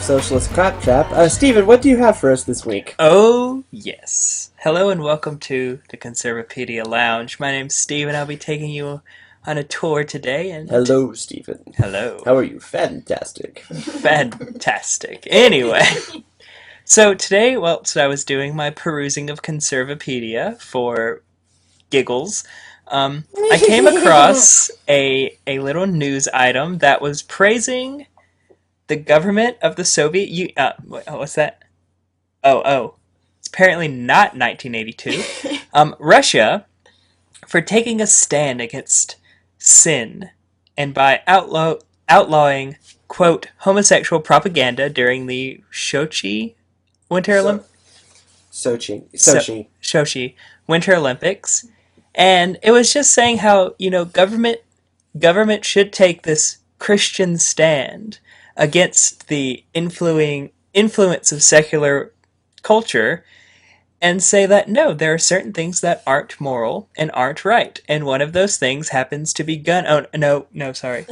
of Socialist Claptrap. Stephen, what do you have for us this week? Oh, yes. Hello and welcome to the Conservapedia Lounge. My name's Steve and I'll be taking you on a tour today. And Hello, Stephen. Hello. How are you? Fantastic. Fantastic. Anyway, so today, I was doing my perusing of Conservapedia for giggles. I came across a little news item that was praising the government of the Soviet Union. What's that? Oh. It's apparently not 1982. Russia for taking a stand against SYN and by outlawing, quote, homosexual propaganda during the Sochi Winter Olympics. Sochi Winter Olympics. And it was just saying how, government should take this Christian stand against the influence of secular culture and say that, no, there are certain things that aren't moral and aren't right. And one of those things happens to be gun... Oh, no, sorry.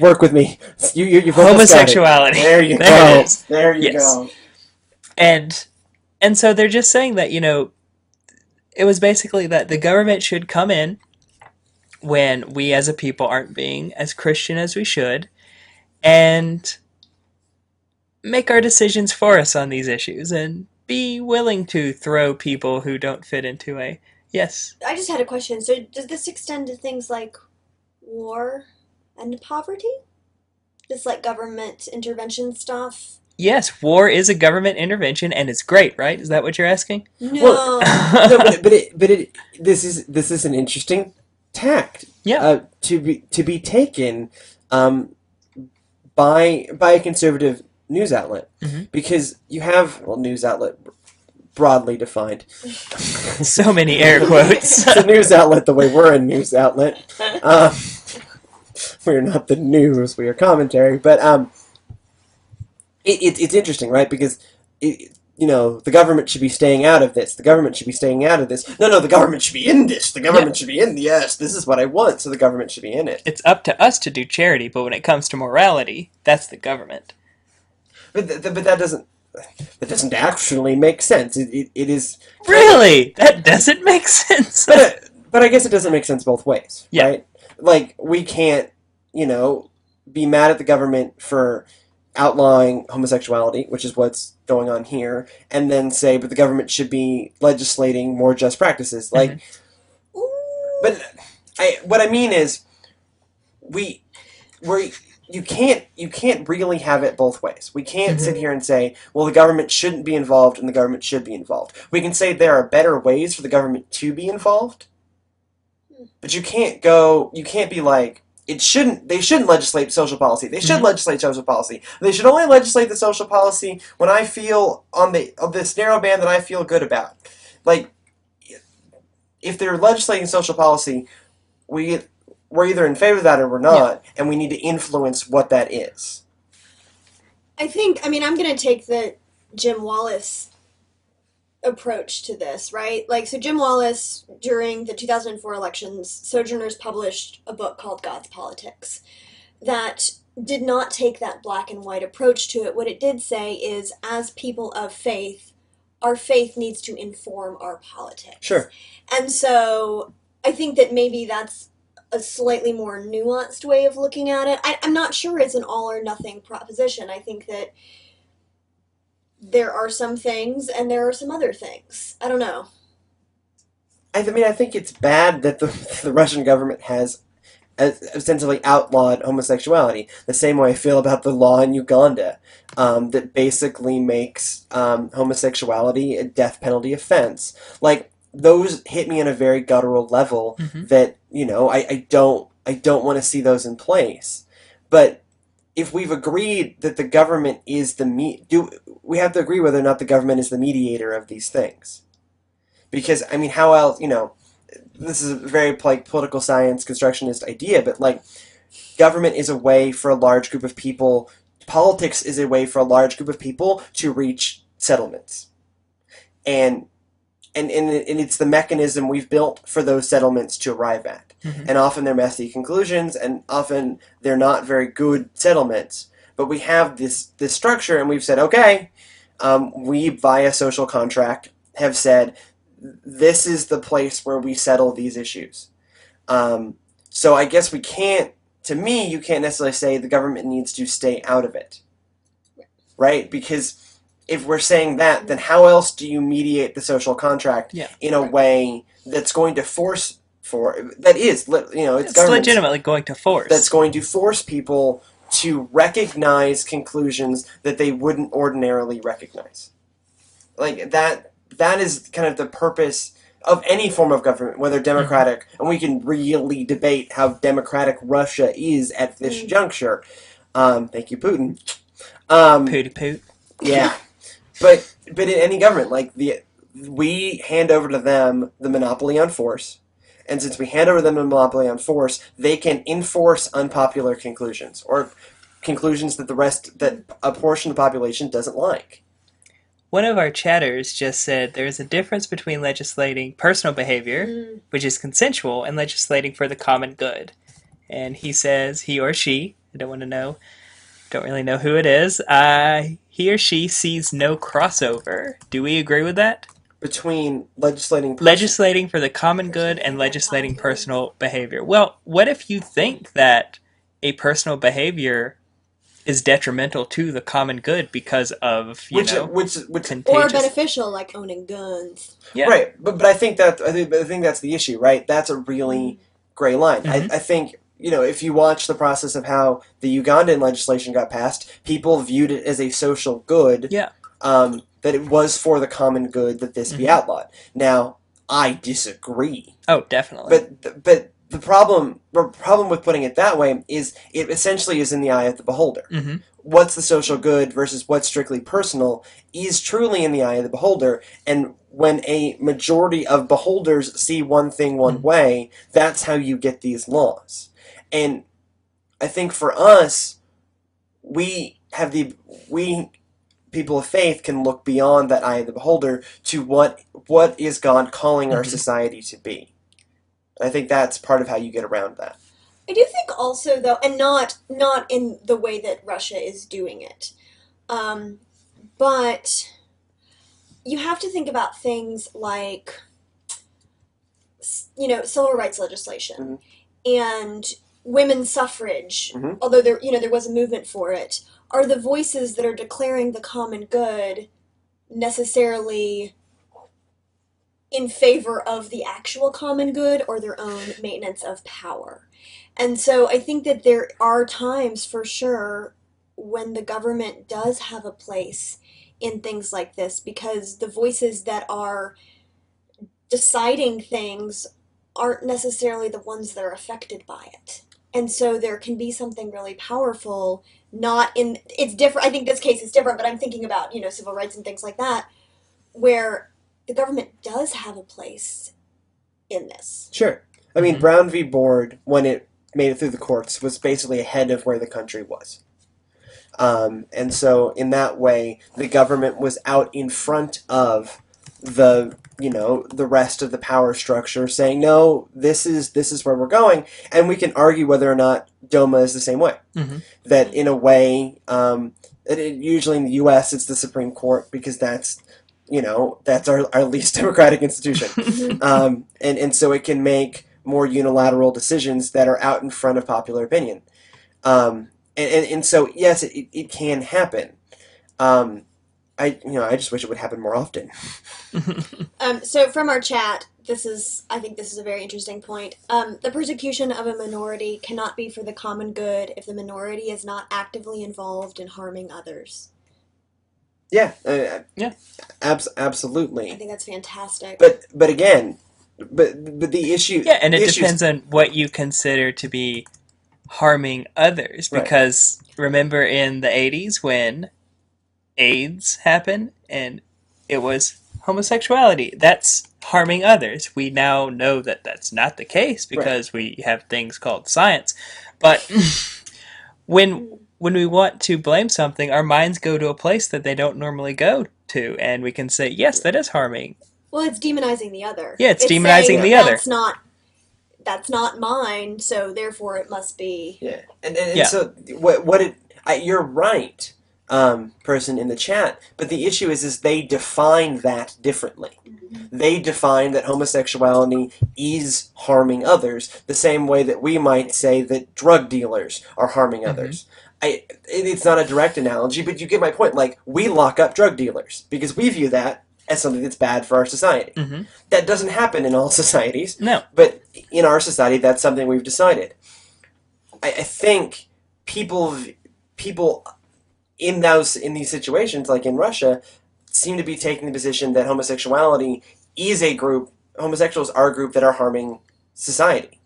Work with me. You Homosexuality. There you There go. it is. There you Yes. go. And so they're just saying that, it was basically that the government should come in when we as a people aren't being as Christian as we should and make our decisions for us on these issues and be willing to throw people who don't fit into a... Yes. I just had a question. So does this extend to things like war and poverty? This like government intervention stuff? Yes, war is a government intervention and it's great, right? Is that what you're asking? No. Well, no, this is an interesting tact. Yeah. To be taken, by a conservative news outlet, because you have news outlet broadly defined. So many air quotes. It's a news outlet the way we're a news outlet. We're not the news, we are commentary, but it's interesting, right? Because the government should be staying out of this. The government should be staying out of this. No, the government should be in this. The government should be in yes. This is what I want, so the government should be in it. It's up to us to do charity, but when it comes to morality, that's the government. But that doesn't actually make sense. It is Really? That doesn't make sense. But I guess it doesn't make sense both ways, Yeah. right? Like we can't, be mad at the government for outlawing homosexuality, which is what's going on here, and then say, but the government should be legislating more just practices. Like, but what I mean is, you can't really have it both ways. We can't sit here and say, well, the government shouldn't be involved and the government should be involved. We can say there are better ways for the government to be involved, but you can't be like, they shouldn't legislate social policy. They should legislate social policy. They should only legislate the social policy when I feel on this narrow band that I feel good about. Like, if they're legislating social policy, we're either in favor of that or we're not, and we need to influence what that is. I'm going to take the Jim Wallace approach to this, right? So Jim Wallace, during the 2004 elections, Sojourners published a book called God's Politics that did not take that black and white approach to it. What it did say is, as people of faith, our faith needs to inform our politics. Sure. And so I think that maybe that's a slightly more nuanced way of looking at it. I'm not sure it's an all or nothing proposition. I think that there are some things and there are some other things. I don't know. I think it's bad that the Russian government has ostensibly outlawed homosexuality. The same way I feel about the law in Uganda that basically makes homosexuality a death penalty offense. Like, those hit me on a very guttural level that, I don't want to see those in place. But if we've agreed that the government is we have to agree whether or not the government is the mediator of these things. Because, how else, this is a very political science constructionist idea, but government is a way for a large group of people, politics is a way for a large group of people to reach settlements. And it's the mechanism we've built for those settlements to arrive at. And often they're messy conclusions, and often they're not very good settlements. But we have this structure, and we've said, okay, we, via social contract, have said this is the place where we settle these issues. So I guess we can't, to me, you can't necessarily say the government needs to stay out of it. Right? Because if we're saying that, then how else do you mediate the social contract in a way that's going to force it's legitimately going to force. That's going to force people to recognize conclusions that they wouldn't ordinarily recognize. Like that is kind of the purpose of any form of government, whether democratic, and we can really debate how democratic Russia is at this juncture. Thank you, Putin. Pooty poot. Yeah. But in any government, like we hand over to them the monopoly on force, and since we hand over them the monopoly on force, they can enforce unpopular conclusions or conclusions that a portion of the population doesn't like. One of our chatters just said there is a difference between legislating personal behavior, which is consensual, and legislating for the common good. And he says he or she, I don't really know who it is, he or she sees no crossover. Do we agree with that? Between legislating for the common good and legislating personal behavior. Well, what if you think that a personal behavior is detrimental to the common good because of which contagious, or beneficial, like owning guns? Yeah. Right, but I think that's the issue, right? That's a really gray line. I think, if you watch the process of how the Ugandan legislation got passed, people viewed it as a social good. Yeah. That it was for the common good that this be outlawed. Now, I disagree. Oh, definitely. But the problem with putting it that way is it essentially is in the eye of the beholder. What's the social good versus what's strictly personal is truly in the eye of the beholder. And when a majority of beholders see one thing one way, that's how you get these laws. And I think for us, we people of faith can look beyond that eye of the beholder to what is God calling our society to be. I think that's part of how you get around that. I do think also, though, and not in the way that Russia is doing it, but you have to think about things like, civil rights legislation and women's suffrage, although there was a movement for it. Are the voices that are declaring the common good necessarily in favor of the actual common good or their own maintenance of power? And so I think that there are times for sure when the government does have a place in things like this, because the voices that are deciding things aren't necessarily the ones that are affected by it. And so there can be something really powerful. It's different. I think this case is different, but I'm thinking about, civil rights and things like that, where the government does have a place in this. Sure. I mean, Brown v. Board, when it made it through the courts, was basically ahead of where the country was. And so in that way, the government was out in front of the rest of the power structure, saying, no, this is where we're going, and we can argue whether or not DOMA is the same way. That in a way, usually in the U.S. it's the Supreme Court, because that's our least democratic institution, and so it can make more unilateral decisions that are out in front of popular opinion, and so yes, it can happen. I just wish it would happen more often. So from our chat, I think this is a very interesting point. The persecution of a minority cannot be for the common good if the minority is not actively involved in harming others. Yeah, absolutely. I think that's fantastic. But again, the issue. Yeah, and it depends on what you consider to be harming others. Because remember in the 80s when AIDS happened and it was homosexuality, that's harming others. We now know that that's not the case because we have things called science. But when we want to blame something, our minds go to a place that they don't normally go to, and we can say, yes, that is harming. Well, it's demonizing the other. Yeah, it's demonizing the other. That's not mine, so therefore it must be. Yeah, and so what You're right, person in the chat, but the issue is they define that differently. They define that homosexuality is harming others the same way that we might say that drug dealers are harming others. It's not a direct analogy, but you get my point. Like, we lock up drug dealers because we view that as something that's bad for our society. That doesn't happen in all societies. No. But in our society, that's something we've decided. I think people in these situations, like in Russia, seem to be taking the position that homosexuality is a group. Homosexuals are a group that are harming society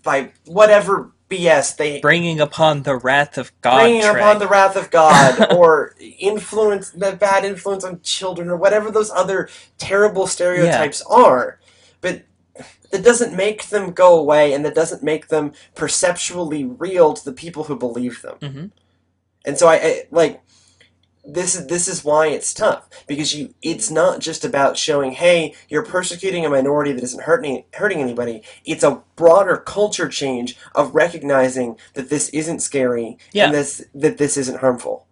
by whatever BS they bringing upon the wrath of God. Bringing upon the wrath of God, or the bad influence on children, or whatever those other terrible stereotypes are. But that doesn't make them go away, and that doesn't make them perceptually real to the people who believe them. And so this is why it's tough, because it's not just about showing, hey, you're persecuting a minority that isn't hurting anybody. It's a broader culture change of recognizing that this isn't scary and that this isn't harmful.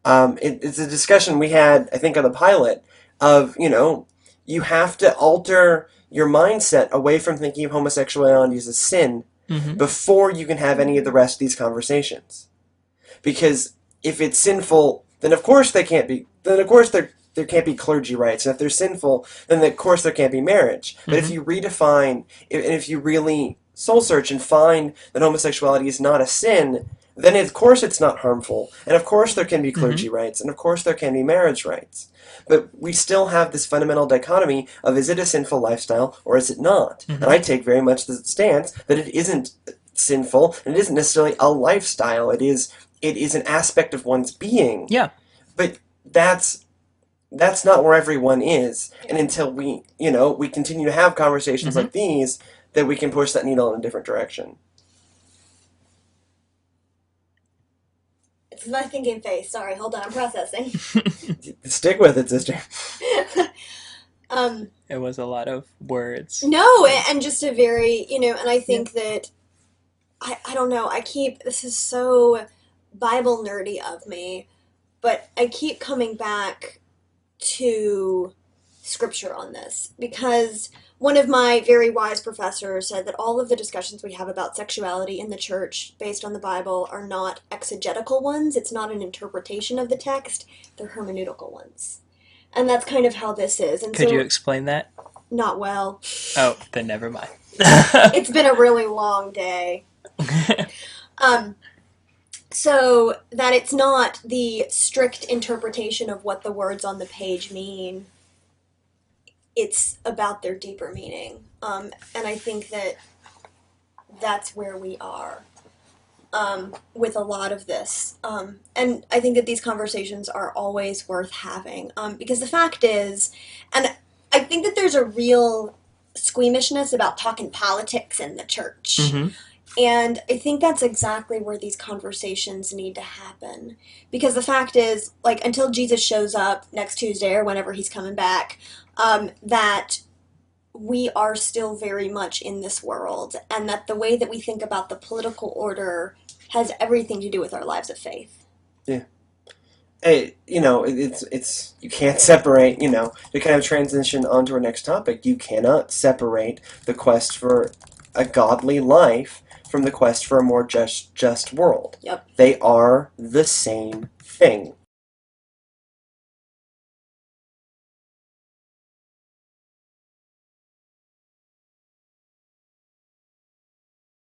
It's a discussion we had, I think, on the pilot of, you have to alter your mindset away from thinking of homosexuality as a sin before you can have any of the rest of these conversations. Because if it's sinful, then of course there can't be clergy rights. And if they're sinful, then of course there can't be marriage. But if you redefine, and if you really soul search and find that homosexuality is not a sin, then of course it's not harmful. And of course there can be clergy rights. And of course there can be marriage rights. But we still have this fundamental dichotomy of, is it a sinful lifestyle or is it not? And I take very much the stance that it isn't sinful, and it isn't necessarily a lifestyle. It is an aspect of one's being. Yeah. But that's not where everyone is. And until we continue to have conversations like these, that we can push that needle in a different direction. It's my thinking face. Sorry, hold on, I'm processing. Stick with it, sister. It was a lot of words. No, and just a very, and I think that, I don't know, this is so Bible nerdy of me, but I keep coming back to scripture on this, because one of my very wise professors said that all of the discussions we have about sexuality in the church based on the Bible are not exegetical ones. It's not an interpretation of the text. They're hermeneutical ones. And that's kind of how this is. And Could you explain that? Not well. Oh, then never mind. It's been a really long day. So that it's not the strict interpretation of what the words on the page mean. It's about their deeper meaning. And I think that that's where we are with a lot of this. And I think that these conversations are always worth having. Because the fact is, and I think that there's a real squeamishness about talking politics in the church. And I think that's exactly where these conversations need to happen. Because the fact is, until Jesus shows up next Tuesday or whenever he's coming back, that we are still very much in this world. And that the way that we think about the political order has everything to do with our lives of faith. Yeah. Hey, it's you can't separate, to kind of transition onto our next topic, you cannot separate the quest for a godly life from the quest for a more just world. Yep. They are the same thing.